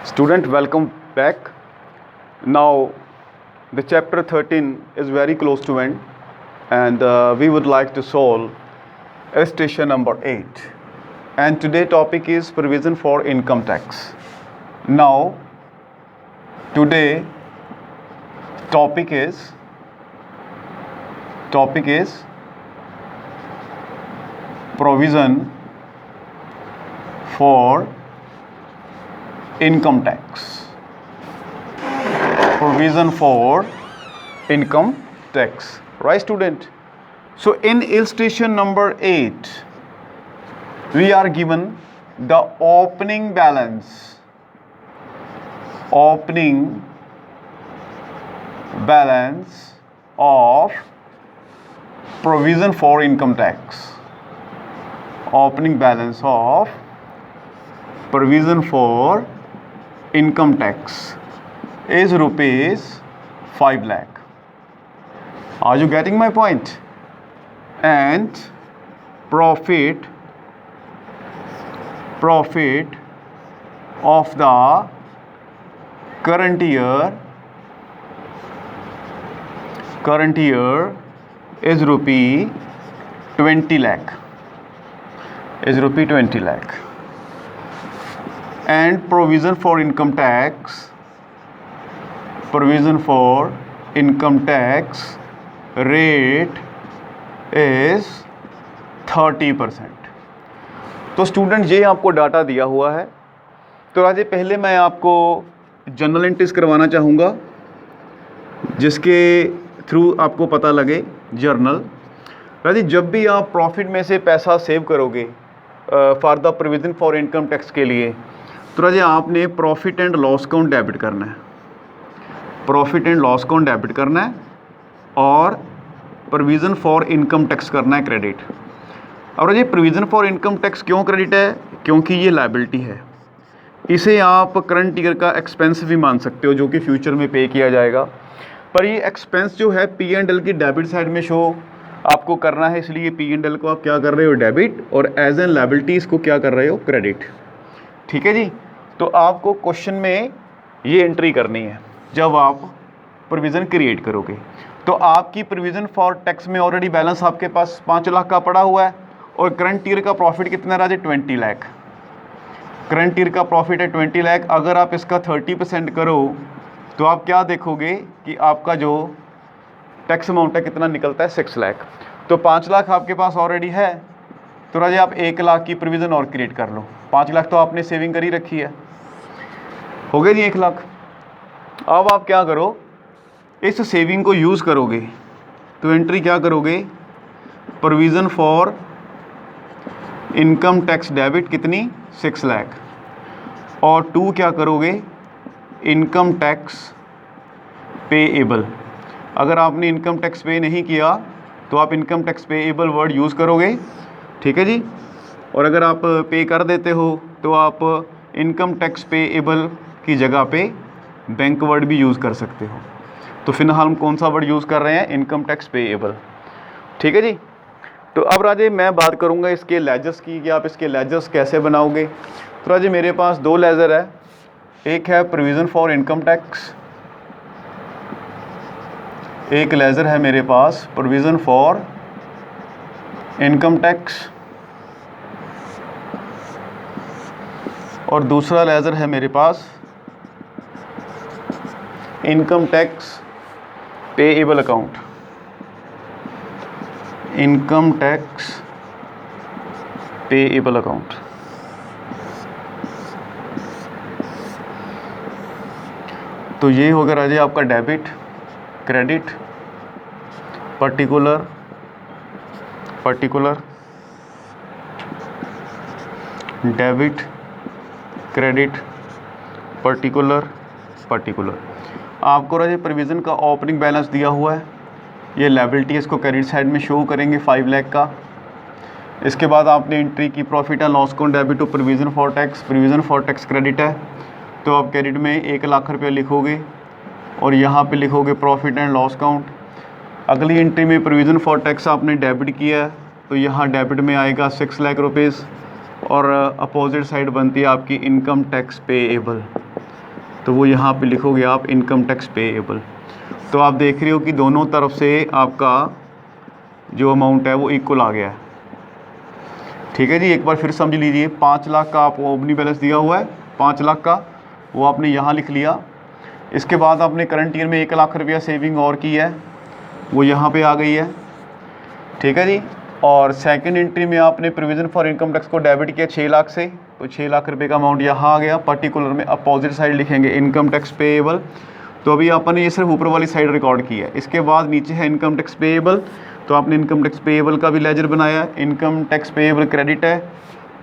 Student, welcome back. Now, the chapter 13 is very close to end, and we would like to solve illustration number 8. And today topic is provision for income tax. Now, today topic is provision for income tax. Provision for income tax, right student? So in illustration number 8 we are given the opening balance of provision for income tax. Opening balance of provision for income tax is rupees 5 lakh. Are you getting my point? And profit of the current year is rupee 20 lakh. And provision for income tax rate is 30%. तो student ये आपको data दिया हुआ है। तो राजे पहले मैं आपको जनरल एंट्रीज करवाना चाहूँगा जिसके थ्रू आपको पता लगे जर्नल। राजे जब भी आप प्रॉफिट में से पैसा सेव करोगे for the provision for income tax के लिए, तो राजे आपने profit and loss account debit करना है। और प्रोविज़न फॉर इनकम टैक्स करना है क्रेडिट। और राजे प्रोविज़न फॉर इनकम टैक्स क्यों क्रेडिट है? क्योंकि ये लायबिलिटी है। इसे आप करंट ईयर का एक्सपेंस भी मान सकते हो जो कि फ्यूचर में पे किया जाएगा। पर ये एक्सपेंस जो है P&L की डेबिट साइड में शो आपको करना है, इसलिए P&L को आप क्या कर रहे हो? डेबिट। और एज एन लायबिलिटी इसको क्या कर रहे हो? क्रेडिट। ठीक है जी। तो आपको क्वेश्चन में ये एंट्री करनी है जब आप प्रोविज़न क्रिएट करोगे। तो आपकी प्रोविज़न फॉर टैक्स में ऑलरेडी बैलेंस आपके पास 5 लाख का पड़ा हुआ है और करंट ईयर का प्रॉफिट कितना राजे? 20 लाख। करंट ईयर का प्रॉफिट है 20 लाख। अगर आप इसका 30% करो तो आप क्या देखोगे कि आपका जो टैक्स अमाउंट है कितना निकलता है? 6 लाख। तो 5 लाख आपके पास ऑलरेडी है, तो राजे आप 1 लाख की प्रोविज़न और क्रिएट कर लो। 5 लाख तो आपने सेविंग कर ही रखी है, हो गए जी 1 लाख। अब आप क्या करो, इस सेविंग को यूज़ करोगे तो एंट्री क्या करोगे? Provision for income tax debit कितनी? 6 लाख। और 2 क्या करोगे? Income tax payable. अगर आपने इनकम टैक्स पे नहीं किया तो आप income tax payable word use करोगे। ठीक है जी। और अगर आप पे कर देते हो तो आप इनकम टैक्स पेएबल की जगह पे बैंक वर्ड भी यूज़ कर सकते हो। तो फिलहाल हम कौन सा वर्ड यूज़ कर रहे हैं? Income tax payable. ठीक है जी। तो अब राजे मैं बात करूंगा इसके लेजर्स की कि आप इसके लेजर्स कैसे बनाओगे। तो राजे मेरे पास 2 लेजर है। एक है प्रोविज़न फॉर इनकम टैक्स, एक लेजर है मेरे पास प्रोविज़न फॉर इनकम टैक्स, और दूसरा लेजर है मेरे पास income tax payable account. Income tax payable account. तो ये होगा राजे आपका debit, credit, particular, debit, credit, particular. आपको राजे प्रोविज़न का ओपनिंग बैलेंस दिया हुआ है, ये लायबिलिटी इसको क्रेडिट साइड में शो करेंगे 5 लाख का। इसके बाद आपने एंट्री की profit and loss account debit to provision for tax credit है, तो आप क्रेडिट में 1 लाख रुपये लिखोगे और यहाँ पे लिखोगे प्रॉफिट एंड लॉस अकाउंट। अगली एंट्री में प्रोविज़न फॉर टैक्स आपने डेबिट किया है तो यहाँ डेबिट में आएगा 6 लाख रुपीज़ और अपोजिट साइड बनती है आपकी इनकम टैक्स पेएबल। तो वो यहाँ पे लिखोगे आप इनकम टैक्स पेएबल। तो आप देख रहे हो कि दोनों तरफ से आपका जो अमाउंट है वो इक्वल आ गया है। ठीक है जी, एक बार फिर समझ लीजिए, 5 लाख का आपको ओपनिंग बैलेंस दिया हुआ है, 5 लाख का, वो आपने यहाँ लिख लिया। इसके बाद आपने करंट ईयर में 1 लाख रुपया सेविंग और की है, वो यहाँ पे आ गई है। ठीक है जी, और सेकंड एंट्री में आपने प्रोविज़न फॉर इनकम टैक्स को डेबिट किया 6 लाख से, तो 6 लाख रुपए का अमाउंट यहाँ आ गया। पर्टिकुलर में अपोजिट साइड लिखेंगे इनकम टैक्स पेएबल। तो अभी आपने ये सिर्फ ऊपर वाली साइड रिकॉर्ड की है। इसके बाद नीचे है इनकम टैक्स पेएबल, तो आपने इनकम टैक्स पेएबल का भी लेजर बनाया है। इनकम टैक्स पेएबल क्रेडिट है,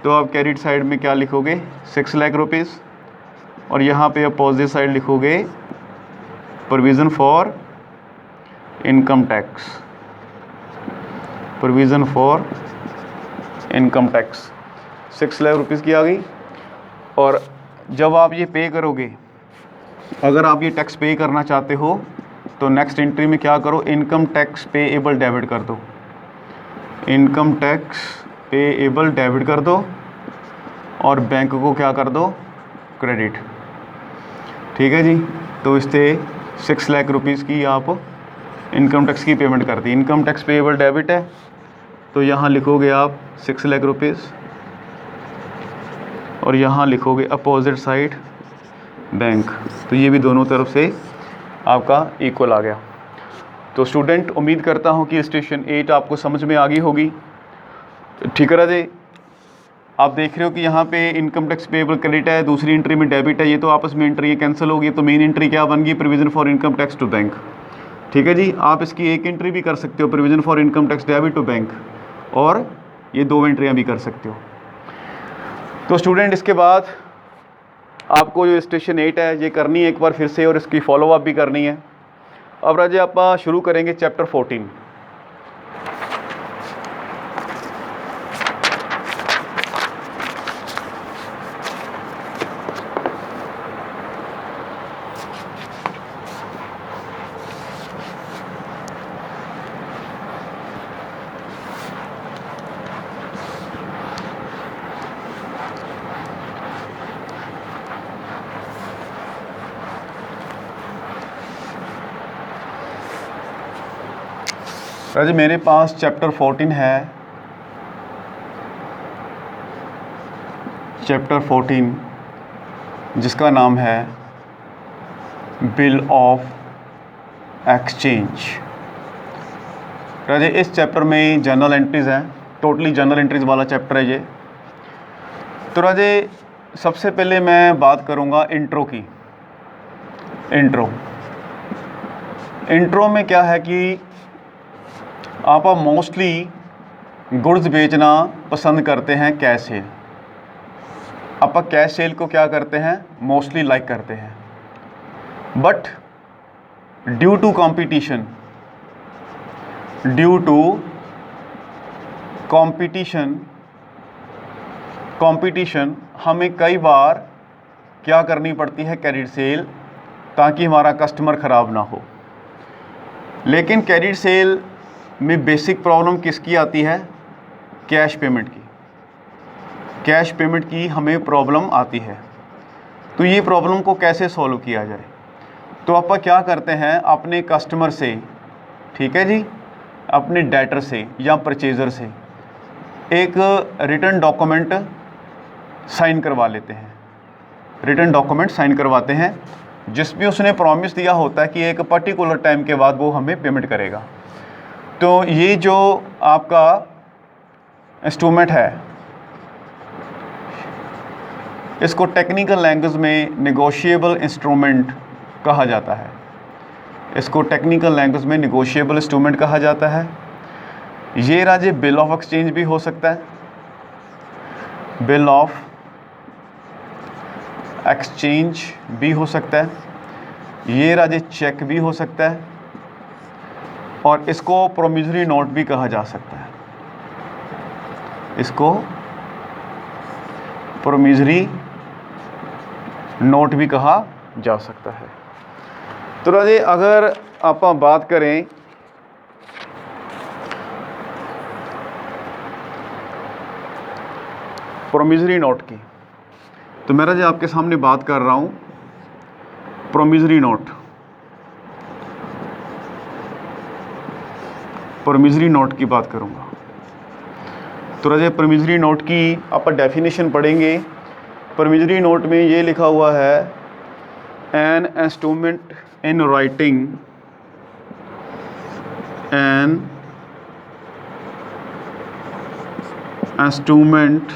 तो आप क्रेडिट साइड में क्या लिखोगे, 6 लाख रुपीज़, और यहाँ पे अपोजिट साइड लिखोगे provision for income tax, provision for income tax 6 lakh rupees की आ गई। और जब आप ये पे करोगे, अगर आप ये टैक्स पे करना चाहते हो तो नेक्स्ट एंट्री में क्या करो, इनकम टैक्स पेएबल डेबिट कर दो, इनकम टैक्स पेएबल डेबिट कर दो, और बैंक को क्या कर दो, क्रेडिट। ठीक है जी, तो इससे 6 लाख रुपीज़ की आप इनकम टैक्स की पेमेंट कर दी। इनकम टैक्स पेएबल डेबिट है, तो यहाँ लिखोगे आप 6 लाख रुपीज़, और यहाँ लिखोगे अपोजिट साइड बैंक। तो ये भी दोनों तरफ से आपका इक्वल आ गया। तो स्टूडेंट, उम्मीद करता हूँ कि स्टेशन 8 आपको समझ में आ गई होगी। ठीक है राजे, आप देख रहे हो कि यहाँ पे इनकम टैक्स पेएबल क्रेडिट है, दूसरी एंट्री में डेबिट है, ये तो आपस में एंट्री कैंसिल होगी, तो मेन एंट्री क्या बन गई, provision for income tax to bank. ठीक है जी, आप इसकी एक एंट्री भी कर सकते हो, provision for income tax debit to bank, और ये 2 एंट्रियाँ भी कर सकते हो। तो स्टूडेंट, इसके बाद आपको जो स्टेशन 8 है ये करनी है एक बार फिर से, और इसकी फॉलोअप भी करनी है। अब राजे आप शुरू करेंगे चैप्टर 14। राजे मेरे पास चैप्टर 14 है, चैप्टर 14 जिसका नाम है बिल ऑफ एक्सचेंज। राजे इस चैप्टर में जनरल एंट्रीज़ हैं, टोटली जनरल एंट्रीज़ वाला चैप्टर है ये। तो राजे सबसे पहले मैं बात करूँगा इंट्रो की। इंट्रो में क्या है कि आप मोस्टली गुड्स बेचना पसंद करते हैं कैश सेल। आप कैश सेल को क्या करते हैं, मोस्टली लाइक करते हैं, बट ड्यू टू कंपटीशन हमें कई बार क्या करनी पड़ती है, क्रेडिट सेल, ताकि हमारा कस्टमर ख़राब ना हो। लेकिन क्रेडिट सेल में बेसिक प्रॉब्लम किसकी आती है, कैश पेमेंट की। कैश पेमेंट की हमें प्रॉब्लम आती है। तो ये प्रॉब्लम को कैसे सॉल्व किया जाए, तो आप क्या करते हैं, अपने कस्टमर से, ठीक है जी, अपने डेटर से या परचेज़र से एक रिटर्न डॉक्यूमेंट साइन करवा लेते हैं। रिटर्न डॉक्यूमेंट साइन करवाते हैं जिसमें उसने प्रॉमिस दिया होता है कि एक पर्टिकुलर टाइम के बाद वो हमें पेमेंट करेगा। तो ये जो आपका इंस्ट्रूमेंट है, इसको टेक्निकल लैंग्वेज में नेगोशिएबल इंस्ट्रूमेंट कहा जाता है। इसको टेक्निकल लैंग्वेज में नेगोशिएबल इंस्ट्रूमेंट कहा जाता है। ये राजे बिल ऑफ एक्सचेंज भी हो सकता है, बिल ऑफ एक्सचेंज भी हो सकता है, ये राजे चेक भी हो सकता है, और इसको प्रोमिसरी नोट भी कहा जा सकता है। इसको प्रोमिसरी नोट भी कहा जा सकता है। तो राजे अगर आप बात करें प्रोमिसरी नोट की, तो मैं राजे आपके सामने बात कर रहा हूँ प्रोमिजरी नोट, प्रोमिजरी नोट की बात करूँगा। तो राजा प्रोमिजरी नोट की आप डेफिनेशन पढ़ेंगे। प्रोमिजरी नोट में ये लिखा हुआ है, an instrument in writing, an instrument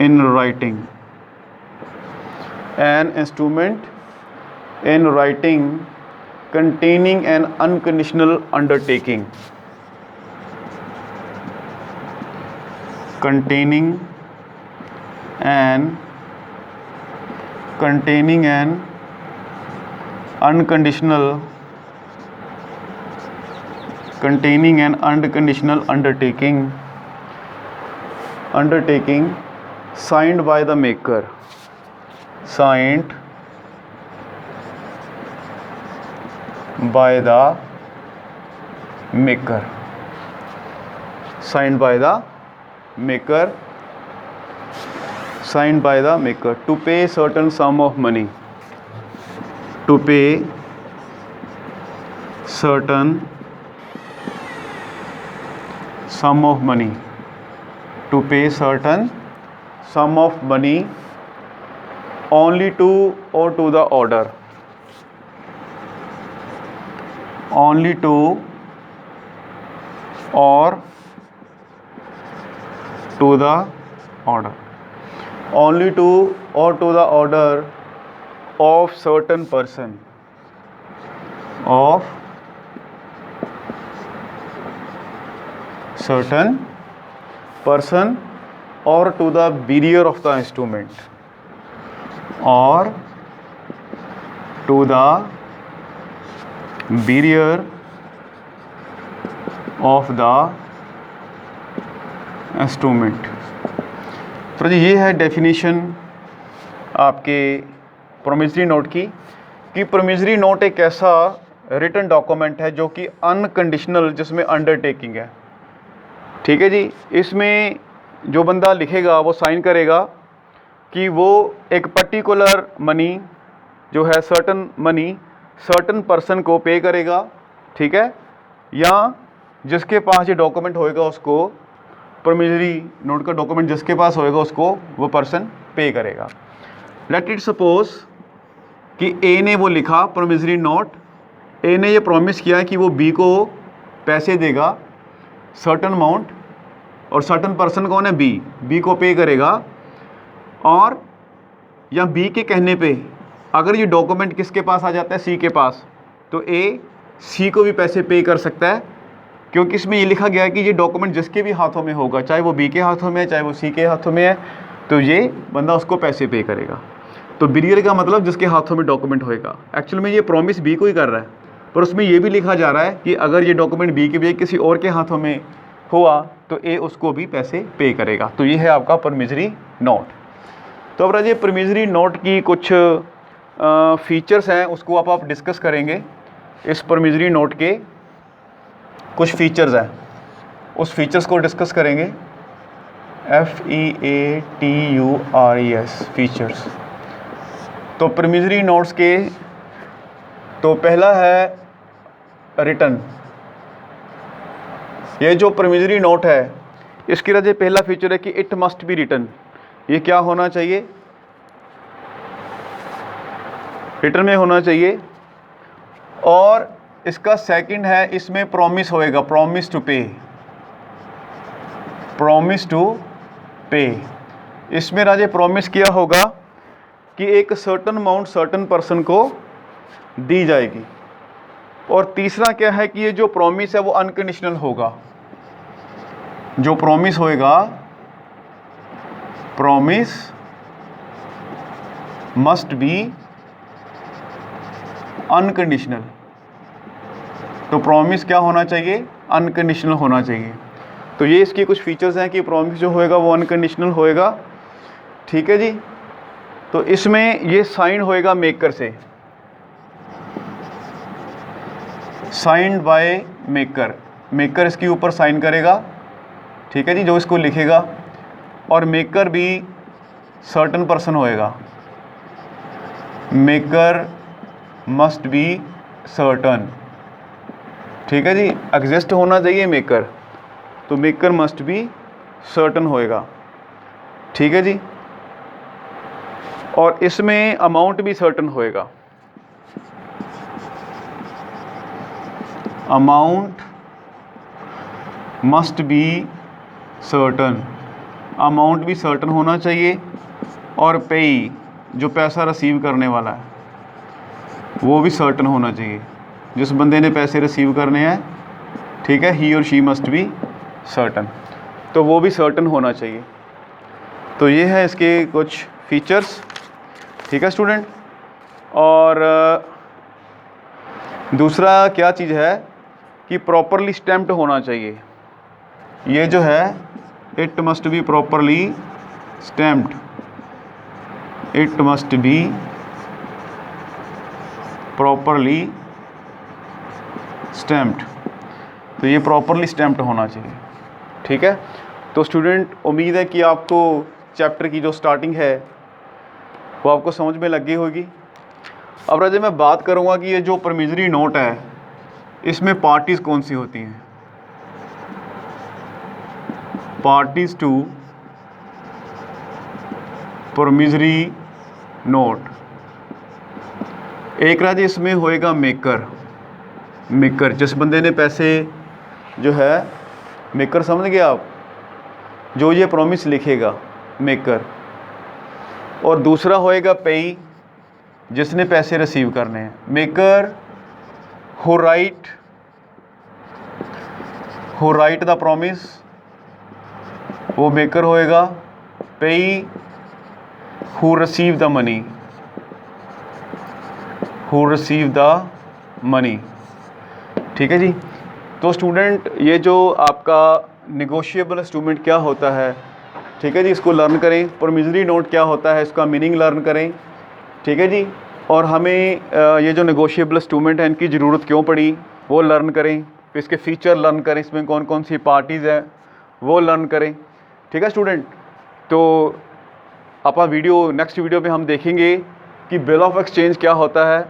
in writing, an instrument in writing containing an unconditional undertaking, containing an unconditional undertaking signed by the maker, signed by the maker, signed by the maker, signed by the maker to pay certain sum of money, to pay certain sum of money, to pay certain sum of money only to or to the order, only to or to the order, only to or to the order of certain person, of certain person, or to the bearer of the instrument, or to the bearer of the instrument। तो ये है definition आपके promissory note की, कि promissory note एक ऐसा written document है जो कि अनकंडीशनल, जिसमें अंडरटेकिंग है। ठीक है जी। इसमें जो बंदा लिखेगा वो साइन करेगा कि वो एक पर्टिकुलर मनी जो है, सर्टन मनी सर्टन पर्सन को पे करेगा, ठीक है, या जिसके पास ये डॉक्यूमेंट होएगा उसको, प्रोमिसरी नोट का डॉक्यूमेंट जिसके पास होएगा उसको वो पर्सन पे करेगा। लेट इट सपोज कि ए ने वो लिखा प्रोमिसरी नोट, ए ने ये प्रॉमिस किया कि वो बी को पैसे देगा सर्टन अमाउंट, और सर्टन पर्सन कौन है, बी को पे करेगा। और या बी के कहने पे अगर ये डॉक्यूमेंट किसके पास आ जाता है, सी के पास, तो ए सी को भी पैसे पे कर सकता है, क्योंकि इसमें ये लिखा गया है कि ये डॉक्यूमेंट जिसके भी हाथों में होगा, चाहे वो बी के हाथों में है चाहे वो सी के हाथों में है, तो ये बंदा उसको पैसे पे करेगा। तो बिरियर का मतलब जिसके हाथों में डॉक्यूमेंट होएगा। एक्चुअल में ये प्रॉमिस बी को ही कर रहा है, पर उसमें ये भी लिखा जा रहा है कि अगर ये डॉक्यूमेंट बी के बजाय किसी और के हाथों में हुआ तो ए उसको भी पैसे पे करेगा। तो ये है आपका प्रोमिसरी नोट। तो अब राजे प्रोमिसरी नोट की कुछ फीचर्स हैं, उसको आप डिस्कस करेंगे। इस प्रोमिसरी नोट के कुछ फीचर्स हैं, उस फीचर्स को डिस्कस करेंगे। FEATURES features. तो प्रोमिसरी नोट्स के तो पहला है रिटर्न। ये जो प्रोमिसरी नोट है इसकी राजे पहला फीचर है कि इट मस्ट बी रिटन। ये क्या होना चाहिए, रिटर्न में होना चाहिए। और इसका सेकंड है, इसमें प्रॉमिस होएगा, प्रॉमिस टू पे, प्रॉमिस टू पे। इसमें राजे प्रॉमिस किया होगा कि एक सर्टन अमाउंट सर्टन पर्सन को दी जाएगी। और तीसरा क्या है कि ये जो प्रॉमिस है वो अनकंडीशनल होगा। जो प्रॉमिस होएगा, प्रॉमिस मस्ट बी अनकंडीशनल। तो प्रॉमिस क्या होना चाहिए, अनकंडीशनल होना चाहिए। तो ये इसकी कुछ फीचर्स हैं कि प्रॉमिस जो होएगा वो अनकंडीशनल होएगा। ठीक है जी। तो इसमें ये साइन होएगा मेकर से, साइंड बाय मेकर, मेकर इसके ऊपर साइन करेगा। ठीक है जी, जो इसको लिखेगा। और मेकर भी सर्टन पर्सन होएगा, मेकर मस्ट बी सर्टन, ठीक है जी, एग्जिस्ट होना चाहिए मेकर, तो मेकर मस्ट बी सर्टन होएगा, ठीक है जी। और इसमें अमाउंट भी सर्टन होएगा, amount must be certain, amount भी सर्टन होना चाहिए, और पेई जो पैसा रिसीव करने वाला है वो भी सर्टन होना चाहिए, जिस बंदे ने पैसे रिसीव करने हैं, ठीक है, ही और शी मस्ट बी सर्टन, तो वो भी सर्टन होना चाहिए। तो ये है इसके कुछ फीचर्स, ठीक है स्टूडेंट। और दूसरा क्या चीज़ है कि प्रॉपरली स्टैम्प्ड होना चाहिए, ये जो है it must be properly stamped, it must be properly stamped, तो ये प्रॉपरली स्टैम्प्ड होना चाहिए, ठीक है। तो स्टूडेंट उम्मीद है कि आपको चैप्टर की जो स्टार्टिंग है वो आपको समझ में लग गई होगी। अब राजे मैं बात करूँगा कि ये जो प्रॉमिसरी नोट है इसमें पार्टीज़ कौन सी होती हैं। पार्टीज़ टू प्रॉमिसरी नोट, एक राजे इसमें होएगा मेकर, मेकर जिस बंदे ने पैसे जो है, मेकर समझ गए आप, जो ये प्रॉमिस लिखेगा मेकर। और दूसरा होएगा पेई जिसने पैसे रिसीव करने हैं, maker who right the promise, वो मेकर होएगा। पेई who receive the money, who receive the money, ठीक है जी। तो स्टूडेंट ये जो आपका नेगोशिएबल इंस्ट्रूमेंट क्या होता है, ठीक है जी, इसको लर्न करें। प्रॉमिसरी नोट क्या होता है इसका मीनिंग लर्न करें, ठीक है जी। और हमें ये जो नेगोशिएबल इंस्ट्रूमेंट है इनकी ज़रूरत क्यों पड़ी वो लर्न करें, फिर इसके फीचर लर्न करें, इसमें कौन कौन सी पार्टीज़ हैं वो लर्न करें, ठीक है स्टूडेंट। तो अपना वीडियो नेक्स्ट वीडियो में हम देखेंगे कि बिल ऑफ एक्सचेंज क्या होता है,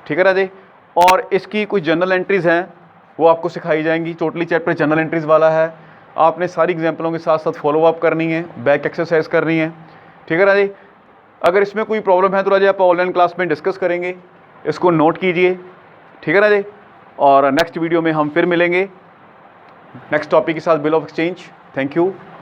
ठीक है राजे। और इसकी कुछ जर्नल एंट्रीज़ हैं वो आपको सिखाई जाएंगी। टोटली चैप्टर जर्नल एंट्रीज़ वाला है, आपने सारी एग्जाम्पलों के साथ साथ फॉलो अप करनी है, बैक एक्सरसाइज करनी है, ठीक है राजे। अगर इसमें कोई प्रॉब्लम है तो राजे आप ऑनलाइन क्लास में डिस्कस करेंगे, इसको नोट कीजिए, ठीक है राजे। और नेक्स्ट वीडियो में हम फिर मिलेंगे नेक्स्ट टॉपिक के साथ, bill of exchange. Thank you.